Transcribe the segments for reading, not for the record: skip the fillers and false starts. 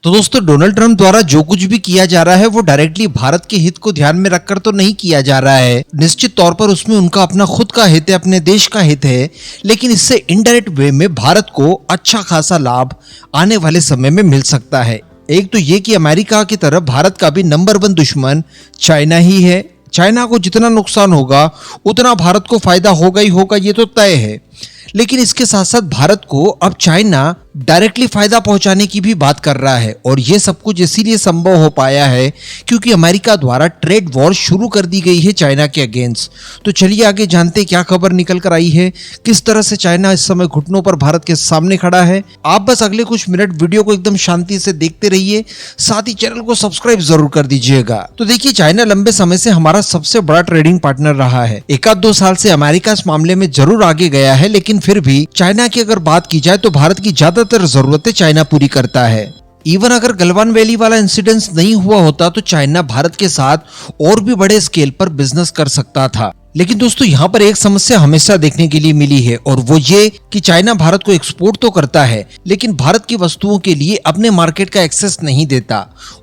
तो दोस्तों Donald Trump द्वारा जो कुछ भी किया जा रहा है वो डायरेक्टली भारत के हित को ध्यान में रखकर तो नहीं किया जा रहा है। निश्चित तौर पर उसमें उनका अपना खुद का हित है, अपने देश का हित है, लेकिन इससे इनडायरेक्ट वे में भारत को अच्छा खासा लाभ आने वाले समय में मिल सकता है। एक तो ये कि अमेरिका की तरफ भारत का भी नंबर 1 दुश्मन चाइना ही है। चाइना को जितना नुकसान होगा उतना भारत को फायदा होगा ही होगा, ये तो तय है। लेकिन इसके साथ साथ भारत को अब चाइना डायरेक्टली फायदा पहुंचाने की भी बात कर रहा है, और यह सब कुछ इसीलिए संभव हो पाया है क्योंकि अमेरिका द्वारा ट्रेड वॉर शुरू कर दी गई है चाइना के अगेंस्ट। तो चलिए आगे जानते हैं क्या खबर निकल कर आई है, किस तरह से चाइना इस समय घुटनों पर भारत के सामने खड़ा है। आप बस अगले कुछ मिनट वीडियो को एकदम शांति से देखते रहिए, साथ ही चैनल को सब्सक्राइब जरूर कर दीजिएगा। तो देखिए, चाइना लंबे समय से हमारा सबसे बड़ा ट्रेडिंग पार्टनर रहा है। 1-2 साल से अमेरिका इस मामले में जरूर आगे गया है, लेकिन फिर भी चाइना की अगर बात की जाए तो भारत की ज्यादातर जरूरतें चाइना पूरी करता है। इवन अगर गलवान वैली वाला इंसिडेंस नहीं हुआ होता तो चाइना भारत के साथ और भी बड़े स्केल पर बिजनेस कर सकता था। लेकिन दोस्तों यहाँ पर एक समस्या हमेशा देखने के लिए मिली है, और वो ये कि चाइना भारत को एक्सपोर्ट तो करता है लेकिन भारत की वस्तुओं के लिए अपने मार्केट का एक्सेस नहीं देता,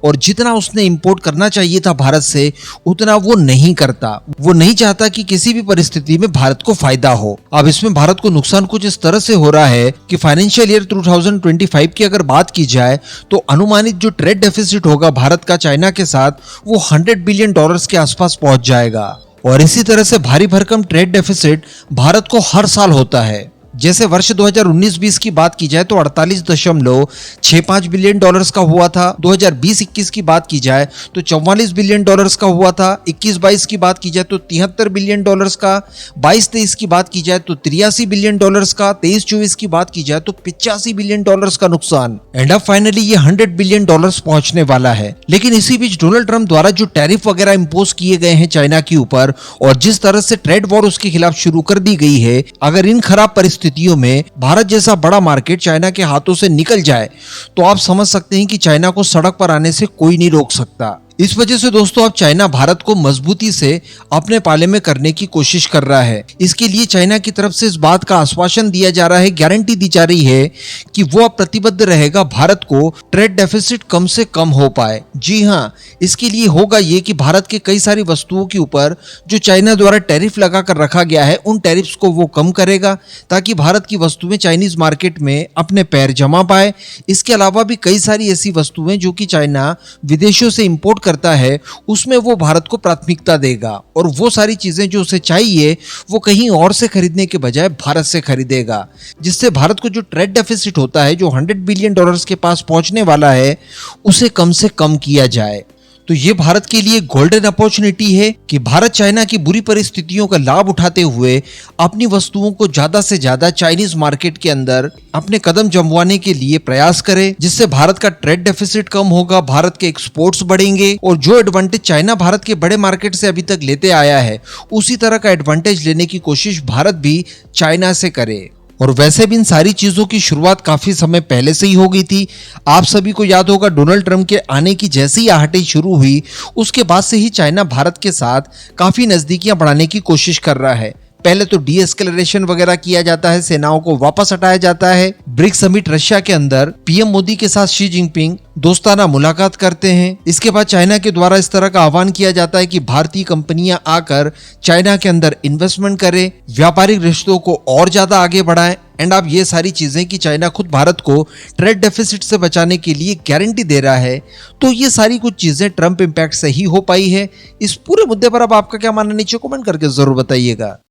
और जितना उसने इंपोर्ट करना चाहिए था भारत से उतना वो नहीं करता। वो नहीं चाहता कि किसी भी परिस्थिति में भारत को फायदा हो। अब इसमें भारत को नुकसान कुछ इस तरह से हो रहा है कि फाइनेंशियल ईयर 2025 की अगर बात की जाए तो अनुमानित जो ट्रेड डेफिसिट होगा भारत का चाइना के साथ वो $100 बिलियन के आसपास पहुंच जाएगा। और इसी तरह से भारी भरकम ट्रेड डेफिसिट भारत को हर साल होता है। जैसे वर्ष 2019-20 की बात की जाए तो 48.65 बिलियन डॉलर्स का हुआ था। 2020-21 की बात की जाए तो 44 बिलियन डॉलर्स का हुआ था। 21-22 की बात की जाए तो 73 बिलियन डॉलर्स का। 22-23 की बात की जाए तो 83 बिलियन डॉलर्स का। 23-24 की बात की जाए तो 85 बिलियन डॉलर्स का नुकसान। एंड अब फाइनली ये $100 बिलियन पहुंचने वाला है। लेकिन इसी बीच डोनाल्ड ट्रंप द्वारा जो टैरिफ वगैरह इंपोज किए गए हैं चाइना के ऊपर, और जिस तरह से ट्रेड वॉर उसके खिलाफ शुरू कर दी गई है, अगर इन खराब परिस्थितियों में भारत जैसा बड़ा मार्केट चाइना के हाथों से निकल जाए तो आप समझ सकते हैं कि चाइना को सड़क पर आने से कोई नहीं रोक सकता। इस वजह से दोस्तों अब चाइना भारत को मजबूती से अपने पाले में करने की कोशिश कर रहा है। इसके लिए चाइना की तरफ से इस बात का आश्वासन दिया जा रहा है, गारंटी दी जा रही है कि वो अब प्रतिबद्ध रहेगा भारत को ट्रेड डेफिसिट कम से कम हो पाए। जी हाँ, इसके लिए होगा ये कि भारत के कई सारी वस्तुओं के ऊपर जो चाइना द्वारा टैरिफ लगा कर रखा गया है उन टैरिफ्स को वो कम करेगा ताकि भारत की वस्तुएं चाइनीज मार्केट में अपने पैर जमा पाए। इसके अलावा भी कई सारी ऐसी वस्तुएं जो कि चाइना विदेशों से इंपोर्ट करता है उसमें वो भारत को प्राथमिकता देगा, और वो सारी चीजें जो उसे चाहिए वो कहीं और से खरीदने के बजाय भारत से खरीदेगा, जिससे भारत को जो ट्रेड डेफिसिट होता है जो $100 बिलियन के पास पहुंचने वाला है उसे कम से कम किया जाए। तो ये भारत के लिए गोल्डन अपॉर्चुनिटी है कि भारत चाइना की बुरी परिस्थितियों का लाभ उठाते हुए अपनी वस्तुओं को ज्यादा से ज्यादा चाइनीज मार्केट के अंदर अपने कदम जमवाने के लिए प्रयास करे, जिससे भारत का ट्रेड डेफिसिट कम होगा, भारत के एक्सपोर्ट्स बढ़ेंगे, और जो एडवांटेज चाइना भारत के बड़े मार्केट से अभी तक लेते आया है उसी तरह का एडवांटेज लेने की कोशिश भारत भी चाइना से करे। और वैसे भी इन सारी चीजों की शुरुआत काफी समय पहले से ही हो गई थी। आप सभी को याद होगा डोनाल्ड ट्रंप के आने की जैसी आहटें शुरू हुई उसके बाद से ही चाइना भारत के साथ काफी नजदीकियां बढ़ाने की कोशिश कर रहा है। पहले तो डीएस्केलेशन वगैरह किया जाता है, सेनाओं को वापस हटाया जाता है। ब्रिक्स समिट रशिया के अंदर पीएम मोदी के साथ शी जिनपिंग दोस्ताना मुलाकात करते हैं। इसके बाद चाइना के द्वारा इस तरह का आह्वान किया जाता है कि भारतीय कंपनियां आकर चाइना के अंदर इन्वेस्टमेंट करें, व्यापारिक रिश्तों को और ज्यादा आगे बढ़ाएं। एंड अब ये सारी चीजें कि चाइना खुद भारत को ट्रेड डेफिसिट से बचाने के लिए गारंटी दे रहा है, तो ये सारी कुछ चीजें ट्रंप इम्पैक्ट से ही हो पाई है। इस पूरे मुद्दे पर अब आपका क्या मानना नीचे कमेंट करके जरूर बताइएगा।